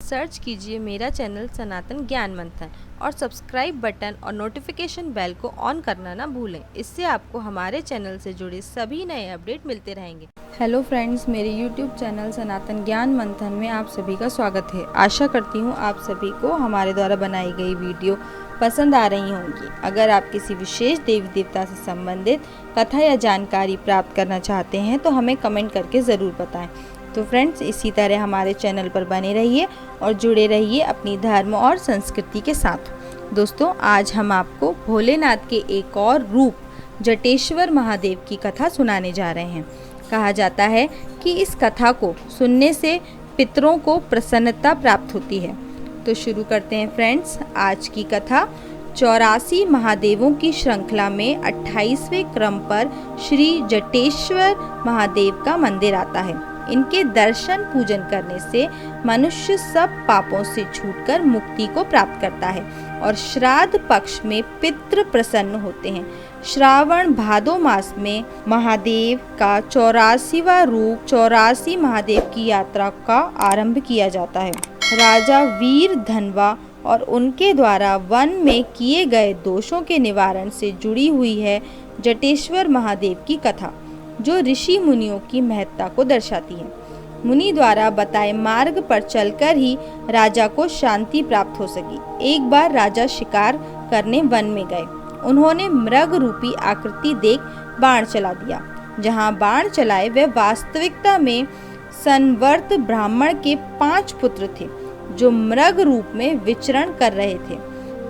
Search कीजिए मेरा channel सनातन ज्ञान मंथन और सब्सक्राइब बटन और नोटिफिकेशन बेल को ऑन करना ना भूलें। इससे आपको हमारे चैनल से जुड़े सभी नए अपडेट मिलते रहेंगे। हेलो फ्रेंड्स, मेरे यूट्यूब चैनल सनातन ज्ञान मंथन में आप सभी का स्वागत है। आशा करती हूँ आप सभी को हमारे द्वारा बनाई गई वीडियो पसंद आ रही होंगी। अगर आप किसी विशेष देवी देवता से संबंधित कथा या जानकारी प्राप्त करना चाहते हैं तो हमें कमेंट करके ज़रूर बताएं। तो फ्रेंड्स, इसी तरह हमारे चैनल पर बने रहिए और जुड़े रहिए अपनी धर्म और संस्कृति के साथ। दोस्तों, आज हम आपको भोलेनाथ के एक और रूप जटेश्वर महादेव की कथा सुनाने जा रहे हैं। कहा जाता है कि इस कथा को सुनने से पितरों को प्रसन्नता प्राप्त होती है। तो शुरू करते हैं फ्रेंड्स आज की कथा। 84 महादेवों की श्रृंखला में 28वें क्रम पर श्री जटेश्वर महादेव का मंदिर आता है। इनके दर्शन पूजन करने से मनुष्य सब पापों से छूटकर मुक्ति को प्राप्त करता है और श्राद्ध पक्ष में पितृ प्रसन्न होते हैं। श्रावण भादो मास में महादेव का 84वां रूप 84 महादेव की यात्रा का आरंभ किया जाता है। राजा वीर धनवा और उनके द्वारा वन में किए गए दोषों के निवारण से जुड़ी हुई है जटेश्वर महादेव की कथा, जो ऋषि मुनियों की महत्ता को दर्शाती है। मुनि द्वारा बताए मार्ग पर चलकर ही राजा को शांति प्राप्त हो सकी। एक बार राजा शिकार करने वन में गए। उन्होंने मृग रूपी आकृति देख बाण चला दिया। जहां बाण चलाए वे वास्तविकता में संवर्त ब्राह्मण के 5 पुत्र थे, जो मृग रूप में विचरण कर रहे थे।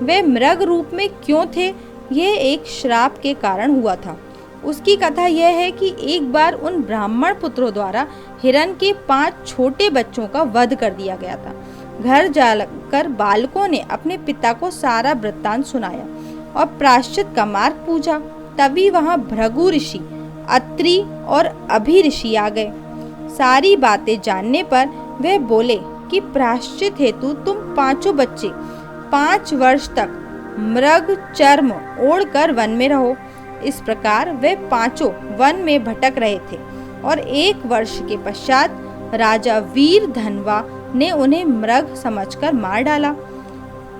वे मृग रूप में क्यों थे, यह एक श्राप के कारण हुआ था। उसकी कथा यह है कि एक बार उन ब्राह्मण पुत्रों द्वारा हिरण के 5 छोटे बच्चों का वध कर दिया गया था। घर जाकर बालकों ने अपने पिता को सारा वृत्तांत सुनाया और प्रायश्चित का मार्ग पूछा। तभी वहां भृगु ऋषि, अत्रि और अभि ऋषि आ गए। सारी बातें जानने पर वे बोले कि प्रायश्चित हेतु तुम 5 बच्चे 5 वर्ष तक मृग चर्म ओढ़कर वन में रहो। इस प्रकार वे 5 वन में भटक रहे थे और 1 वर्ष के पश्चात राजा वीर धनवा ने उन्हें मृग समझकर मार डाला।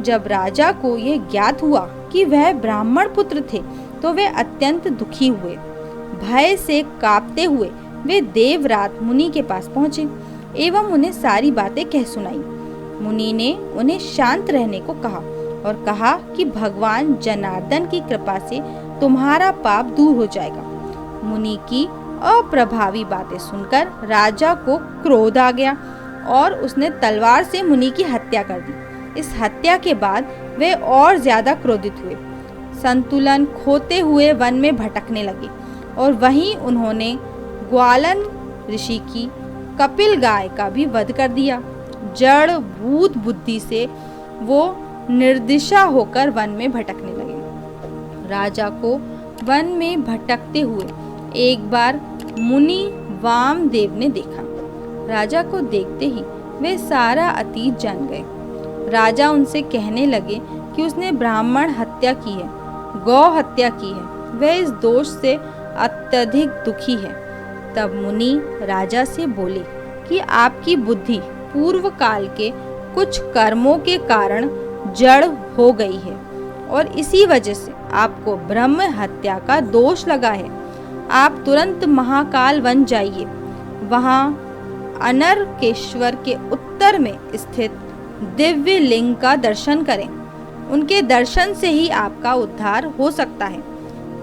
जब राजा को यह ज्ञात हुआ कि वह ब्राह्मण पुत्र थे तो वे अत्यंत दुखी हुए। भय से कांपते हुए वे देवरात मुनि के पास पहुंचे एवं उन्हें सारी बातें कह सुनाई। मुनि ने उन्हें शांत रहने को कहा और कहा कि भगवान जनार्दन की कृपा से तुम्हारा पाप दूर हो जाएगा। मुनि की अप्रभावी बातें सुनकर राजा को क्रोध आ गया और उसने तलवार से मुनि की हत्या कर दी। इस हत्या के बाद वे और ज्यादा क्रोधित हुए। संतुलन खोते हुए वन में भटकने लगे और वहीं उन्होंने ग्वालन ऋषि की कपिल गाय का भी वध कर दिया। जड़ भूत बुद्धि से वो निर्दिशा होकर वन में भटकने लगे। राजा को वन में भटकते हुए एक बार मुनि वामदेव ने देखा। राजा को देखते ही वे सारा अतीत जान गए। राजा उनसे कहने लगे कि उसने ब्राह्मण हत्या की है, गौ हत्या की है, वह इस दोष से अत्यधिक दुखी है। तब मुनि राजा से बोले कि आपकी बुद्धि पूर्व काल के कुछ कर्मों के कारण जड़ हो गई है और इसी वजह से आपको ब्रह्म हत्या का दोष लगा है। आप तुरंत महाकाल वन जाइए। वहाँ अनरकेश्वर के उत्तर में स्थित दिव्य लिंग का दर्शन करें। उनके दर्शन से ही आपका उद्धार हो सकता है।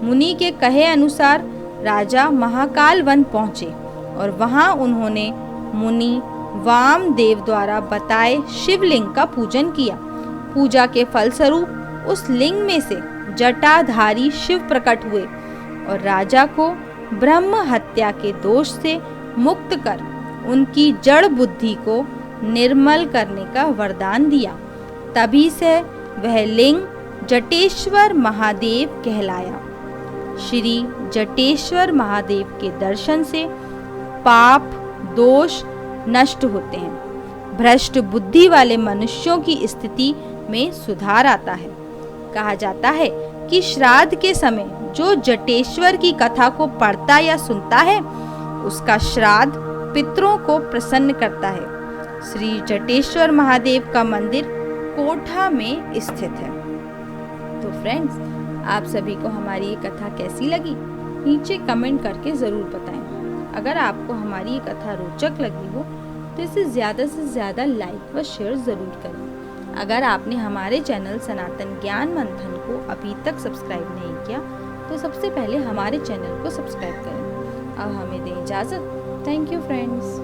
मुनि के कहे अनुसार राजा महाकाल वन पहुँचे और वहाँ उन्होंने मुनि वामदेव द्वारा बताए शिवलिंग का पूजन किया। पूजा के फलस्वरूप उस लिंग में से जटाधारी शिव प्रकट हुए और राजा को ब्रह्म हत्या के दोष से मुक्त कर उनकी जड़ बुद्धि को निर्मल करने का वरदान दिया। तभी से वह लिंग जटेश्वर महादेव कहलाया। श्री जटेश्वर महादेव के दर्शन से पाप दोष नष्ट होते हैं। भ्रष्ट बुद्धि वाले मनुष्यों की स्थिति में सुधार आता है। कहा जाता है कि श्राद्ध के समय जो जटेश्वर की कथा को पढ़ता या सुनता है, उसका श्राद्ध पितरों को प्रसन्न करता है। श्री जटेश्वर महादेव का मंदिर कोठा में स्थित है। तो फ्रेंड्स, आप सभी को हमारी ये कथा कैसी लगी नीचे कमेंट करके ज़रूर बताएं। अगर आपको हमारी ये कथा रोचक लगी हो तो इसे ज़्यादा से ज़्यादा लाइक व शेयर ज़रूर करें। अगर आपने हमारे चैनल सनातन ज्ञान मंथन को अभी तक सब्सक्राइब नहीं किया तो सबसे पहले हमारे चैनल को सब्सक्राइब करें। अब हमें दें इजाज़त। Thank you friends.